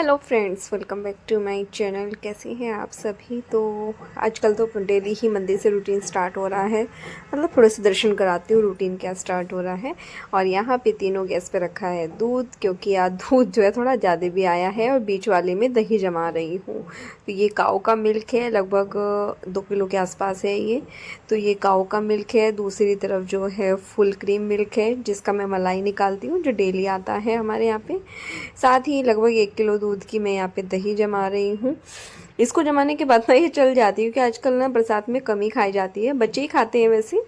Hello friends, welcome back to my channel. कैसे हैं आप सभी। तो आजकल तो डेली ही मंदिर से रूटीन स्टार्ट हो रहा है, मतलब थोड़े से दर्शन कराती हूँ, रूटीन क्या स्टार्ट हो रहा है। और यहाँ पे तीनों गैस पे रखा है दूध, क्योंकि आज दूध जो है थोड़ा ज़्यादा भी आया है। और बीच वाले में दही जमा रही हूँ। तो ये काऊ का मिल्क है, लगभग 2 किलो के आसपास है ये। तो ये काऊ का मिल्क है। दूसरी तरफ जो है फुल क्रीम मिल्क है, जिसका मैं मलाई निकालती हूँ, जो डेली आता है हमारे यहाँ पे। साथ ही लगभग 1 किलो दूध की मैं यहाँ पे दही जमा रही हूँ। इसको जमाने के बाद ना ये चल जाती है, क्योंकि आजकल ना बरसात में कम ही खाई जाती है। बच्चे ही खाते हैं वैसे,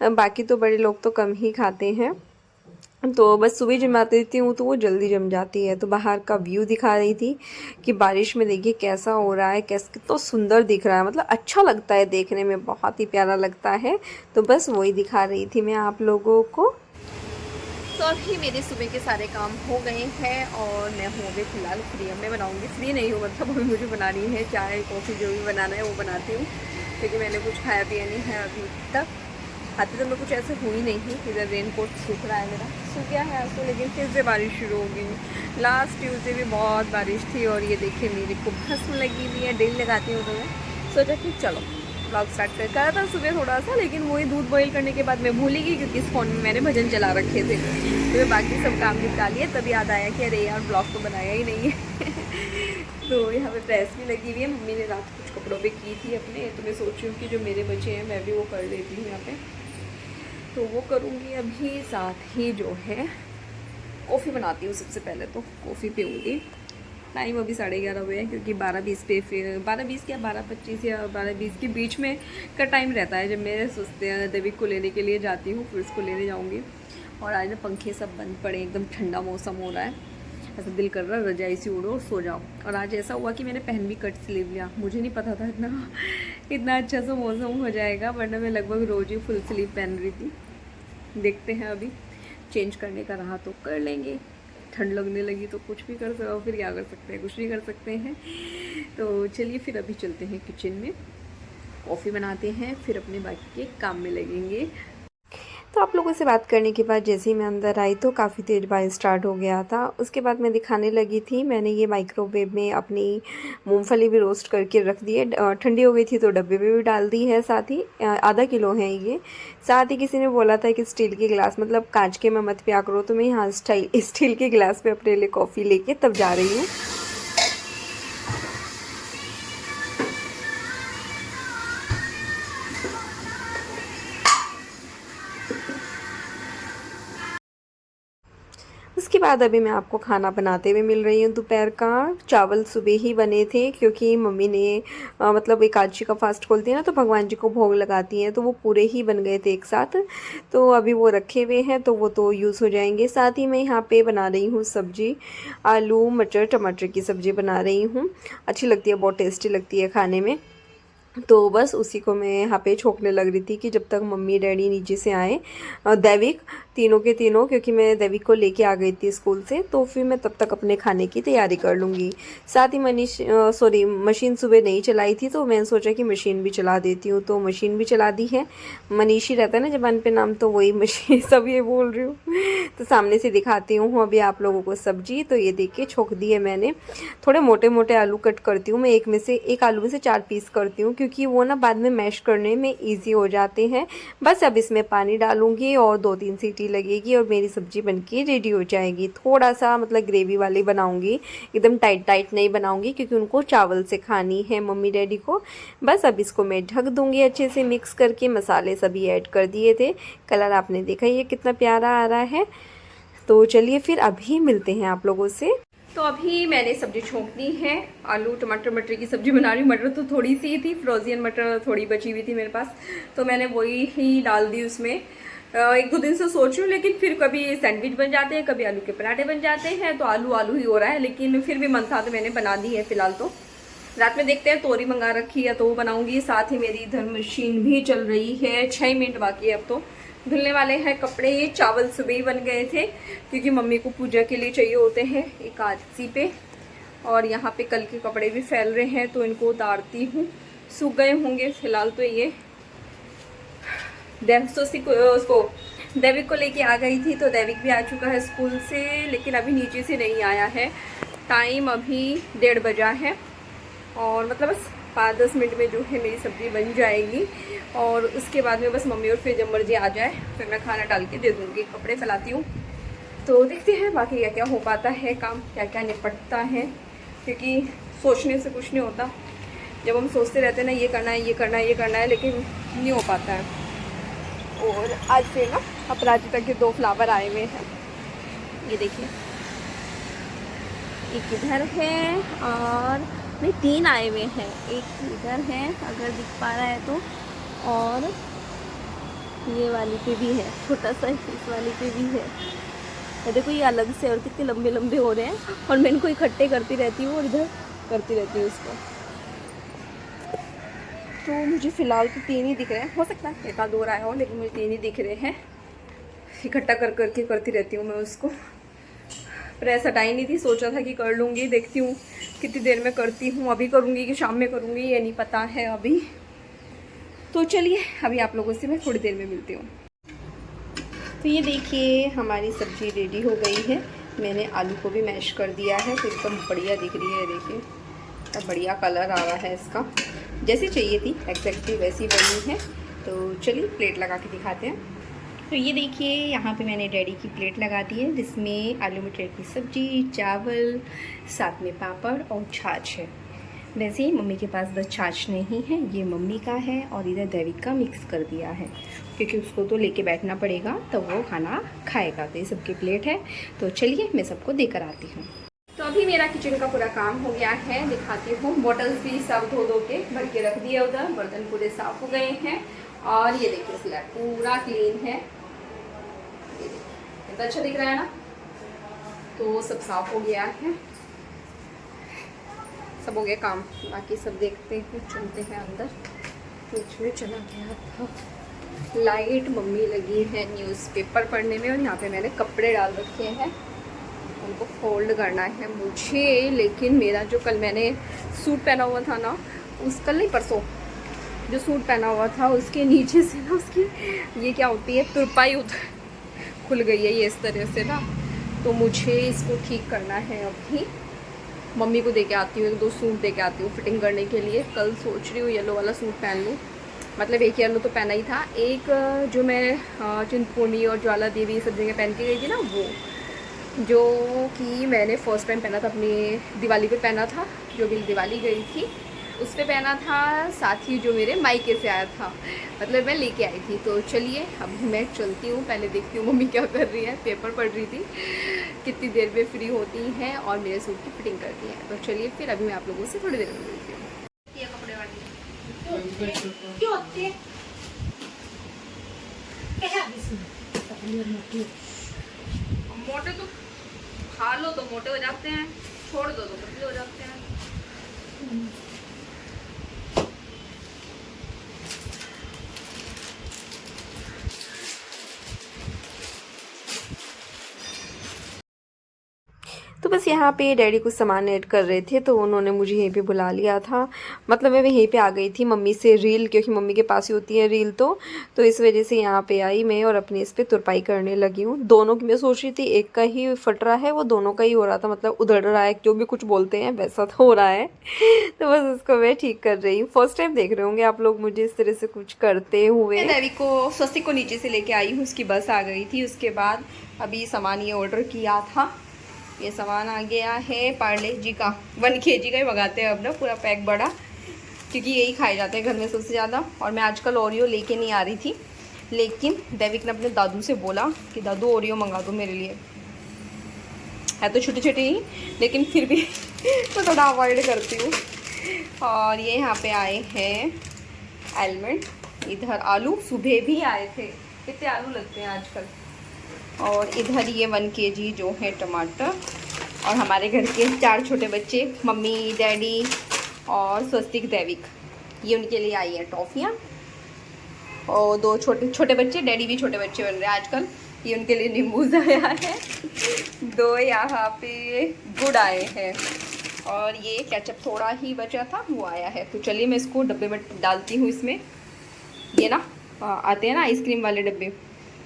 बाकी तो बड़े लोग तो कम ही खाते हैं। तो बस सुबह जमा देती हूँ तो वो जल्दी जम जाती है। तो बाहर का व्यू दिखा रही थी कि बारिश में देखिए कैसा हो रहा है, कैसा कितना सुंदर दिख रहा है, मतलब अच्छा लगता है देखने में, बहुत ही प्यारा लगता है। तो बस वही दिखा रही थी मैं आप लोगों को। तो अभी मेरे सुबह के सारे काम हो गए हैं और मैं हूँ अभी फ़िलहाल फ्री। अब मैं बनाऊँगी, फ्री नहीं हूँ मतलब अभी मुझे बनानी है चाय कॉफ़ी, जो भी बनाना है वो बनाती हूँ, क्योंकि मैंने कुछ खाया पिया नहीं है अभी तक। आते तो मैं कुछ ऐसे हुई नहीं थी। इधर रेन कोट सूख रहा है मेरा, सूख गया है आज तो, लेकिन फिर से बारिश शुरू हो गई। लास्ट ट्यूसडे भी बहुत बारिश थी। और ये देखिए मेरे को भस्म लगी हुई है, डेली लगाती हूँ। तो मैं सोचा कि चलो ब्लॉग स्टार्ट कर करा था सुबह थोड़ा सा, लेकिन वही दूध बॉईल करने के बाद मैं भूल ही गई, क्योंकि इस फ़ोन में मैंने भजन चला रखे थे। तो मैं बाकी सब काम निपटा लिए, तब याद आया कि अरे यार ब्लॉग तो बनाया ही नहीं है। तो यहाँ पे प्रेस भी लगी हुई है। मम्मी ने रात कुछ कपड़ों पे की थी अपने, तो मैं सोच रही हूँ कि जो मेरे बचे हैं मैं भी वो कर लेती हूँ यहाँ पे। तो वो करूँगी अभी। साथ ही जो है कॉफ़ी बनाती हूँ। सबसे पहले तो कॉफ़ी पीऊँगी। टाइम अभी 11:30 हुए हैं, क्योंकि 12:20 पे फिर 12:20 क्या 12:25 या 12:20 के बीच में का टाइम रहता है जब मैं सोचते हैं देविक को लेने के लिए जाती हूँ, फिर उसको लेने जाऊँगी। और आज ना पंखे सब बंद पड़े, एकदम ठंडा मौसम हो रहा है, ऐसा दिल कर रहा है रजाई से उड़ो और सो जाओ। और आज ऐसा हुआ कि मैंने पहन भी कट स्लीव लिया, मुझे नहीं पता था इतना इतना अच्छा सा मौसम हो जाएगा, वरना मैं लगभग रोज़ ही फुल स्लीव पहन रही थी। देखते हैं अभी चेंज करने का रहा तो कर लेंगे, ठंड लगने लगी तो कुछ भी कर सकते, फिर क्या कर सकते हैं, कुछ नहीं कर सकते हैं। तो चलिए फिर अभी चलते हैं किचन में, कॉफ़ी बनाते हैं, फिर अपने बाकी के काम में लगेंगे। तो आप लोगों से बात करने के बाद जैसे ही मैं अंदर आई तो काफ़ी देर बाद स्टार्ट हो गया था। उसके बाद मैं दिखाने लगी थी, मैंने ये माइक्रोवेव में अपनी मूंगफली भी रोस्ट करके रख दी है। ठंडी हो गई थी तो डब्बे में भी डाल दी है। साथ ही आधा किलो है ये। साथ ही किसी ने बोला था कि स्टील के गिलास, मतलब कांच के में मत पिया करो, तो मैं यहाँ स्टील के गिलास में अपने लिए कॉफ़ी लेके तब जा रही हूँ। उसके बाद अभी मैं आपको खाना बनाते हुए मिल रही हूँ। दोपहर का चावल सुबह ही बने थे, क्योंकि मम्मी ने मतलब एकादशी का फास्ट खोलती है ना, तो भगवान जी को भोग लगाती हैं, तो वो पूरे ही बन गए थे एक साथ। तो अभी वो रखे हुए हैं, तो वो तो यूज़ हो जाएंगे। साथ ही मैं यहाँ पे बना रही हूँ सब्जी, आलू मटर टमाटर की सब्ज़ी बना रही हूँ। अच्छी लगती है, बहुत टेस्टी लगती है खाने में। तो बस उसी को मैं यहाँ पे छोंकने लग रही थी कि जब तक मम्मी डैडी नीचे से आए, दैविक, तीनों के तीनों, क्योंकि मैं दैविक को लेके आ गई थी स्कूल से, तो फिर मैं तब तक अपने खाने की तैयारी कर लूँगी। साथ ही मशीन सुबह नहीं चलाई थी, तो मैंने सोचा कि मशीन भी चला देती हूँ, तो मशीन भी चला दी है। मनीष ही रहता है ना जबान पे नाम, तो वही मशीन सब ये बोल रही हूँ। तो सामने से दिखाती हूँ अभी आप लोगों को सब्जी। तो ये देख के छोंक दी है मैंने। थोड़े मोटे मोटे आलू कट करती हूँ मैं, एक आलू में से 4 पीस करती हूँ, क्योंकि वो ना बाद में मैश करने में ईजी हो जाते हैं। बस अब इसमें पानी डालूँगी और 2-3 सीटी लगेगी और मेरी सब्ज़ी बनके रेडी हो जाएगी। थोड़ा सा मतलब ग्रेवी वाली बनाऊँगी, एकदम टाइट टाइट नहीं बनाऊँगी, क्योंकि उनको चावल से खानी है मम्मी डैडी को। बस अब इसको मैं ढक दूँगी अच्छे से मिक्स करके। मसाले सभी ऐड कर दिए थे, कलर आपने देखा ये कितना प्यारा आ रहा है। तो चलिए फिर अभी मिलते हैं आप लोगों से। तो अभी मैंने सब्ज़ी छोंक दी है, आलू टमाटर मटर की सब्ज़ी बना रही हूँ। मटर तो थोड़ी सी ही थी, फ्रोज़न मटर थोड़ी बची हुई थी मेरे पास, तो मैंने वही ही डाल दी उसमें। 1-2 दिन से सोच रही हूँ, लेकिन फिर कभी सैंडविच बन जाते हैं, कभी आलू के पराठे बन जाते हैं, तो आलू आलू ही हो रहा है। लेकिन फिर भी मन था तो मैंने बना दी है फ़िलहाल। तो रात में देखते हैं, तोरी मंगा रखी है तो वो बनाऊँगी। साथ ही मेरी इधर मशीन भी चल रही है, 6 मिनट बाकी है अब तो। धुलने वाले हैं कपड़े। ये चावल सुबह ही बन गए थे, क्योंकि मम्मी को पूजा के लिए चाहिए होते हैं एकादशी पे। और यहाँ पे कल के कपड़े भी फैल रहे हैं, तो इनको उतारती हूँ, सूख गए होंगे फिलहाल। तो ये उसको दैविक को लेके आ गई थी, तो दैविक भी आ चुका है स्कूल से, लेकिन अभी नीचे से नहीं आया है। टाइम अभी 1:30 बजा है और मतलब बस 5-10 मिनट में जो है मेरी सब्ज़ी बन जाएगी और उसके बाद में बस मम्मी और फिर जब मर्जी आ जाए फिर मैं खाना डाल के दे दूँगी। कपड़े फैलाती हूँ तो देखते हैं बाकी क्या क्या हो पाता है, काम क्या क्या निपटता है, क्योंकि सोचने से कुछ नहीं होता। जब हम सोचते रहते हैं ना ये करना है ये करना है ये करना है, लेकिन नहीं हो पाता है। और आज फिर ना अपराजिता के 2 फ्लावर आए हुए हैं, ये देखिए, एक इधर है और नहीं 3 आए हुए हैं, एक इधर है अगर दिख पा रहा है तो, और ये वाली पे भी है, छोटा सा इस वाली पे भी है। ये देखो ये अलग से और कितने लंबे लंबे हो रहे हैं और मैं इनको इकट्ठे करती रहती हूँ और इधर करती रहती हूँ इसको। तो मुझे फ़िलहाल तो 3 ही दिख रहे हैं, हो सकता है एक आध और आया हो, लेकिन मुझे 3 ही दिख रहे हैं। इकट्ठा कर करके करती रहती हूँ मैं उसको। प्रेस हटाई नहीं थी, सोचा था कि कर लूँगी, देखती हूँ कितनी देर में करती हूँ। अभी करूँगी कि शाम में करूँगी ये नहीं पता है अभी। तो चलिए अभी आप लोगों से मैं थोड़ी देर में मिलती हूँ। तो ये देखिए हमारी सब्ज़ी रेडी हो गई है। मैंने आलू को भी मैश कर दिया है तो एकदम बढ़िया दिख रही है। देखिए तो बढ़िया कलर आ रहा है इसका, जैसी चाहिए थी एग्जैक्टली वैसी बनी है। तो चलिए प्लेट लगा के दिखाते हैं। तो ये देखिए यहाँ पे मैंने डैडी की प्लेट लगा दी है, जिसमें आलू मटर की सब्ज़ी, चावल, साथ में पापड़ और छाछ है। वैसे ही मम्मी के पास बस छाछ नहीं है, ये मम्मी का है और इधर दैविक का मिक्स कर दिया है, क्योंकि उसको तो लेके बैठना पड़ेगा तो वो खाना खाएगा। तो ये सबकी प्लेट है। तो चलिए मैं सबको देकर आती हूँ। तो अभी मेरा किचन का पूरा काम हो गया है, दिखाती हूँ। बॉटल्स भी सब धो के भर के रख दिए उधर, बर्तन पूरे साफ़ हो गए हैं और ये देखिए स्लैब पूरा क्लीन है। कितना अच्छा दिख रहा है ना। तो सब साफ हो गया है, सब हो गया काम। बाकी सब देखते हैं, चलते हैं अंदर। बीच में चला गया था लाइट, मम्मी लगी है न्यूज़पेपर पढ़ने में और यहाँ पे मैंने कपड़े डाल रखे हैं, उनको फोल्ड करना है मुझे। लेकिन मेरा जो कल मैंने सूट पहना हुआ था ना, कल नहीं परसों जो सूट पहना हुआ था उसके नीचे से ना उसकी ये क्या होती है तुरपाई खुल गई है ये इस तरह से ना। तो मुझे इसको ठीक करना है। अभी मम्मी को दे के आती हूँ, 1-2 सूट दे के आती हूँ फिटिंग करने के लिए। कल सोच रही हूँ येलो वाला सूट पहन लूँ, मतलब एक येलो तो पहना ही था, एक जो मैं चिंतपूर्णी और ज्वाला देवी सब जगह पहन के गई थी ना, वो जो कि मैंने फ़र्स्ट टाइम पहना था, अपनी दिवाली पे पहना था, जो भी दिवाली गई थी उस पर पहना था। साथ ही जो मेरे मायके से आया था, मतलब मैं लेके आई थी। तो चलिए अभी मैं चलती हूँ, पहले देखती हूँ मम्मी क्या कर रही है। पेपर पढ़ रही थी, कितनी देर में फ्री होती हैं और मेरे सूट की फिटिंग करती हैं। तो चलिए फिर अभी मैं आप लोगों से थोड़ी देर में मिलती हूँ। ये कपड़े वाली क्यों होती है? मोटे तो खा लो तो मोटे हो जाते हैं, छोड़ दो तो पतले हो जाते हैं। तो बस यहाँ पे डैडी कुछ सामान ऐड कर रहे थे तो उन्होंने मुझे यहीं पे बुला लिया था। मतलब मैं यहीं पे आ गई थी मम्मी से रील, क्योंकि मम्मी के पास ही होती है रील, तो इस वजह से यहाँ पे आई मैं और अपनी इस पे तुरपाई करने लगी हूँ। दोनों की मैं सोच रही थी एक का ही फट रहा है, वो दोनों का ही हो रहा था, मतलब उधड़ रहा है, जो भी कुछ बोलते हैं वैसा तो हो रहा है। तो बस उसको मैं ठीक कर रही हूँ। फर्स्ट टाइम देख रहे होंगे आप लोग मुझे इस तरह से कुछ करते हुए। देवी को स्वस्तिक को नीचे से लेके आई हूँ, उसकी बस आ गई थी। उसके बाद अभी सामान ये ऑर्डर किया था, ये सामान आ गया है पार्ले जी का, 1 kg का ही मंगाते हैं अब ना, पूरा पैक बड़ा, क्योंकि यही खाए जाते हैं घर में सबसे ज़्यादा। और मैं आजकल ओरियो लेके नहीं आ रही थी, लेकिन दैविक ने अपने दादू से बोला कि दादू ओरियो मंगा दो मेरे लिए। है तो छोटे छोटे ही, लेकिन फिर भी मैं थोड़ा अवॉइड करती हूँ। और ये यहाँ पे आए हैं आलमंड, इधर आलू सुबह भी आए थे, कितने आलू लगते हैं आजकल। और इधर ये 1 kg जो है टमाटर। और हमारे घर के 4 छोटे बच्चे, मम्मी, डैडी और स्वस्तिक, दैविक, ये उनके लिए आई है टॉफ़ियाँ। और 2 छोटे छोटे बच्चे, डैडी भी छोटे बच्चे बन रहे हैं आजकल, ये उनके लिए नींबूज आया है। 2 यहाँ पे गुड़ आए हैं और ये केचप थोड़ा ही बचा था वो आया है। तो चलिए मैं इसको डब्बे में डालती हूँ। इसमें ये ना आते हैं ना आइसक्रीम वाले डब्बे,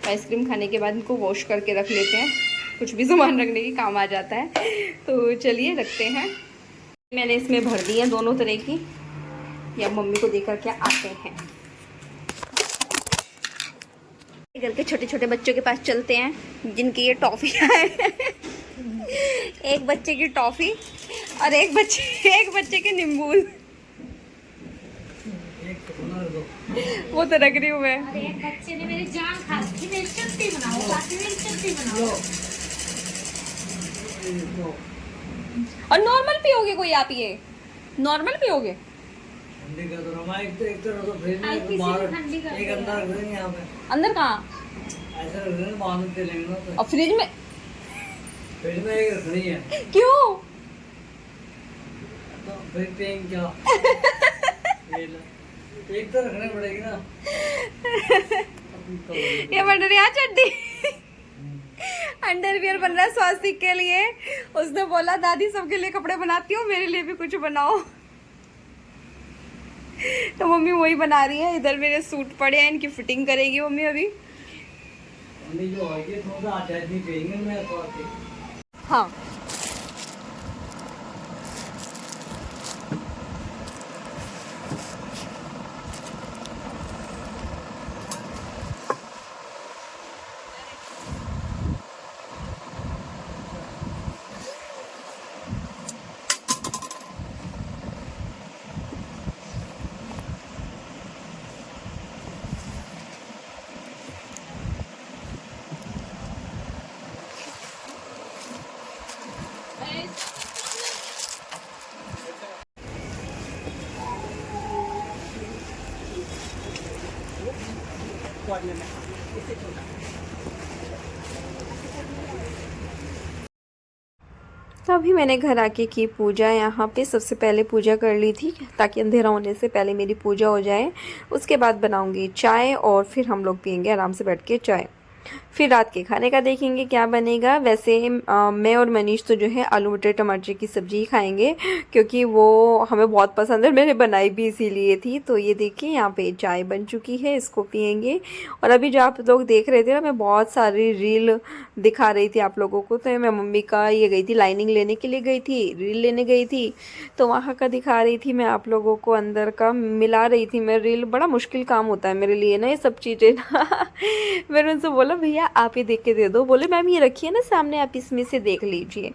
आइसक्रीम खाने के बाद इनको वॉश करके रख लेते हैं। कुछ भी सामान रखने की काम आ जाता है। तो चलिए रखते हैं। मैंने इसमें भर दी है दोनों तरह की, या मम्मी को देकर के आते हैं। घर के छोटे छोटे बच्चों के पास चलते हैं जिनकी ये टॉफियाँ हैं। एक बच्चे की टॉफी और एक बच्चे के नींबू। वो तो रख रही हूँ मैं। अरे एक बच्चे ने मेरी जान खा ली, मेरी चटनी बनाओ, काफी मेरी चटनी बनाओ। और नॉर्मल पियोगे कोई आप? ये नॉर्मल पियोगे? ठंडी कर दो ना, एक तो फ्रिज में बाहर एक अंदर रख देंगे यहाँ पे। अंदर कहाँ? ऐसा रख देंगे, बाहर में लेंगे ना तो। और फ्रिज में एक रखनी है। क्यों? तो फिर पेंग क्या? एक तो रखने पड़ेगी ना। ये बन रही है चड्डी। अंडरवियर बन रहा है स्वास्तिक के लिए। उसने बोला दादी सबके लिए कपड़े बनाती हो, मेरे लिए भी कुछ बनाओ। तो मम्मी वही बना रही है। इधर मेरे सूट पड़े हैं, इनकी फिटिंग करेगी मम्मी अभी। मम्मी जो आएगी थोड़ा आचार नहीं पेंगे मैं तो आती। हाँ तो अभी मैंने घर आके की पूजा। यहाँ पे सबसे पहले पूजा कर ली थी ताकि अंधेरा होने से पहले मेरी पूजा हो जाए। उसके बाद बनाऊंगी चाय और फिर हम लोग पियेंगे आराम से बैठ के चाय। फिर रात के खाने का देखेंगे क्या बनेगा। वैसे मैं और मनीष तो जो है आलू मटर टमाटर की सब्ज़ी ही खाएंगे क्योंकि वो हमें बहुत पसंद है। मैंने बनाई भी इसीलिए थी। तो ये देखिए यहाँ पे चाय बन चुकी है, इसको पियेंगे। और अभी जो आप लोग देख रहे थे ना, मैं बहुत सारी रील दिखा रही थी आप लोगों को। तो मैं मम्मी का ये गई थी लाइनिंग लेने के लिए, गई थी रील लेने गई थी, तो वहाँ का दिखा रही थी मैं आप लोगों को। अंदर का मिला रही थी मैं रील। बड़ा मुश्किल काम होता है मेरे लिए ना ये सब चीज़ें ना। मैंने उनसे बोला भैया आप ही देख के दे दो। बोले मैम ये रखिए ना सामने, आप इसमें से देख लीजिए।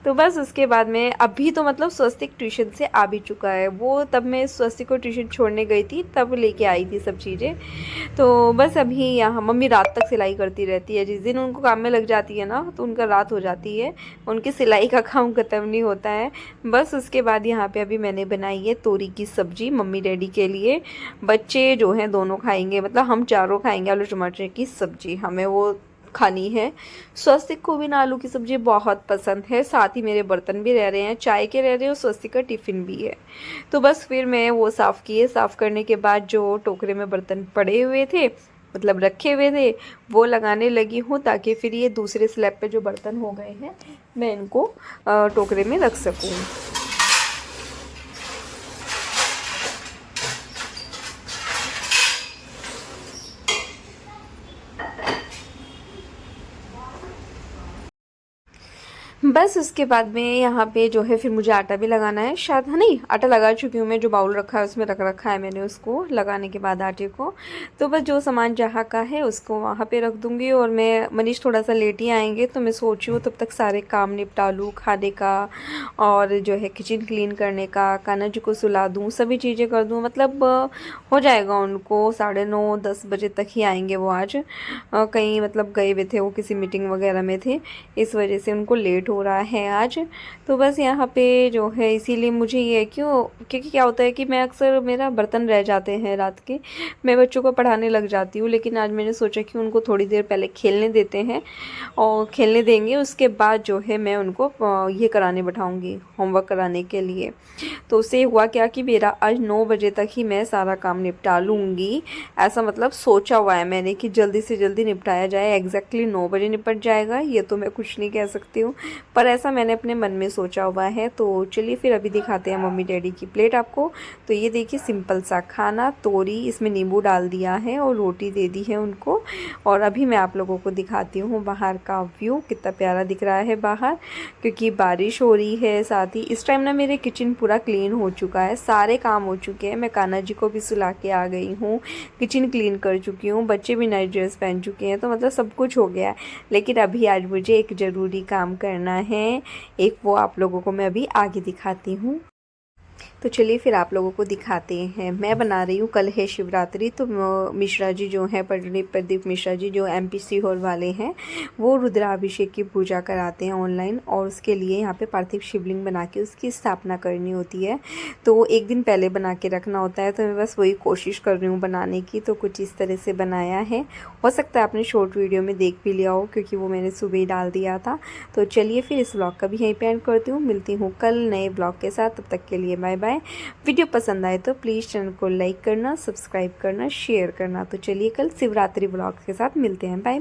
तो बस उसके बाद में अभी तो मतलब स्वस्तिक ट्यूशन से आ भी चुका है वो। तब मैं स्वस्तिक को ट्यूशन छोड़ने गई थी तब लेके आई थी सब चीज़ें। तो बस अभी यहाँ मम्मी रात तक सिलाई करती रहती है। जिस दिन उनको काम में लग जाती है ना तो उनका रात हो जाती है, उनकी सिलाई का काम ख़त्म नहीं होता है। बस उसके बाद यहाँ पे अभी मैंने बनाई है तोरी की सब्ज़ी मम्मी डैडी के लिए। बच्चे जो हैं दोनों खाएंगे, मतलब हम चारों खाएंगे आलू टमाटर की सब्ज़ी, हमें वो खानी है। स्वस्तिक को भी ना आलू की सब्ज़ी बहुत पसंद है। साथ ही मेरे बर्तन भी रह रहे हैं, चाय के रह रहे हैं और स्वस्तिक का टिफ़िन भी है। तो बस फिर मैं वो साफ़ किए। साफ़ करने के बाद जो टोकरे में बर्तन पड़े हुए थे, मतलब रखे हुए थे, वो लगाने लगी हूँ ताकि फिर ये दूसरे स्लैब पे जो बर्तन हो गए हैं मैं इनको टोकरे में रख सकूँ। बस उसके बाद में यहाँ पे जो है फिर मुझे आटा भी लगाना है शायद। हाँ नहीं, आटा लगा चुकी हूँ मैं। जो बाउल रखा है उसमें रख रखा है मैंने उसको, लगाने के बाद आटे को। तो बस जो सामान जहाँ का है उसको वहाँ पे रख दूँगी। और मैं मनीष थोड़ा सा लेट ही आएंगे तो मैं सोची हूँ तब तक सारे काम निपटा लूँ, खाने का और जो है किचन क्लीन करने का, कान्हा जी को सुला दूँ, सभी चीज़ें कर दूँ। मतलब हो जाएगा उनको 9:30-10 बजे तक ही आएंगे वो आज। कहीं मतलब गए हुए थे वो, किसी मीटिंग वगैरह में थे, इस वजह से उनको लेट हो रहा है आज। तो बस यहाँ पे जो है इसीलिए मुझे ये क्योंकि क्या होता है कि मैं अक्सर मेरा बर्तन रह जाते हैं रात के, मैं बच्चों को पढ़ाने लग जाती हूँ। लेकिन आज मैंने सोचा कि उनको थोड़ी देर पहले खेलने देते हैं और खेलने देंगे, उसके बाद जो है मैं उनको ये कराने बैठाऊँगी होमवर्क कराने के लिए। तो उससे हुआ क्या कि मेरा आज 9 बजे तक ही मैं सारा काम निपटा लूँगी। ऐसा मतलब सोचा हुआ है मैंने कि जल्दी से जल्दी निपटाया जाए। एग्जैक्टली 9 बजे निपट जाएगा ये तो मैं कुछ नहीं कह सकती हूँ, पर ऐसा मैंने अपने मन में सोचा हुआ है। तो चलिए फिर अभी दिखाते हैं मम्मी डैडी की प्लेट आपको। तो ये देखिए सिंपल सा खाना, तोरी, इसमें नींबू डाल दिया है और रोटी दे दी है उनको। और अभी मैं आप लोगों को दिखाती हूँ बाहर का व्यू, कितना प्यारा दिख रहा है बाहर, क्योंकि बारिश हो रही है। साथ ही इस टाइम ना मेरे किचन पूरा क्लीन हो चुका है, सारे काम हो चुके हैं। मैं कान्हा जी को भी सुला के आ गई हूँ, किचन क्लीन कर चुकी हूँ, बच्चे भी नई ड्रेस पहन चुके हैं, तो मतलब सब कुछ हो गया है। लेकिन अभी आज मुझे एक ज़रूरी काम करना है, एक वो आप लोगों को मैं अभी आगे दिखाती हूँ। तो चलिए फिर आप लोगों को दिखाते हैं। मैं बना रही हूँ, कल है शिवरात्रि, तो मिश्रा जी जो हैं, प्रदीप मिश्रा जी जो एमपीसी हॉल वाले हैं, वो रुद्राभिषेक की पूजा कराते हैं ऑनलाइन, और उसके लिए यहाँ पे पार्थिव शिवलिंग बना के उसकी स्थापना करनी होती है। तो एक दिन पहले बना के रखना होता है, तो मैं बस वही कोशिश कर रही हूँ बनाने की। तो कुछ इस तरह से बनाया है, हो सकता है आपने शॉर्ट वीडियो में देख भी लिया हो, क्योंकि वो मैंने सुबह ही डाल दिया था। तो चलिए फिर इस ब्लॉग का भी यहीं पे एंड करती हूँ, मिलती हूँ कल नए ब्लॉग के साथ। तब तक के लिए बाय बाय। वीडियो पसंद आए तो प्लीज़ चैनल को लाइक करना, सब्सक्राइब करना, शेयर करना। तो चलिए कल शिवरात्रि ब्लॉग के साथ मिलते हैं, बाय।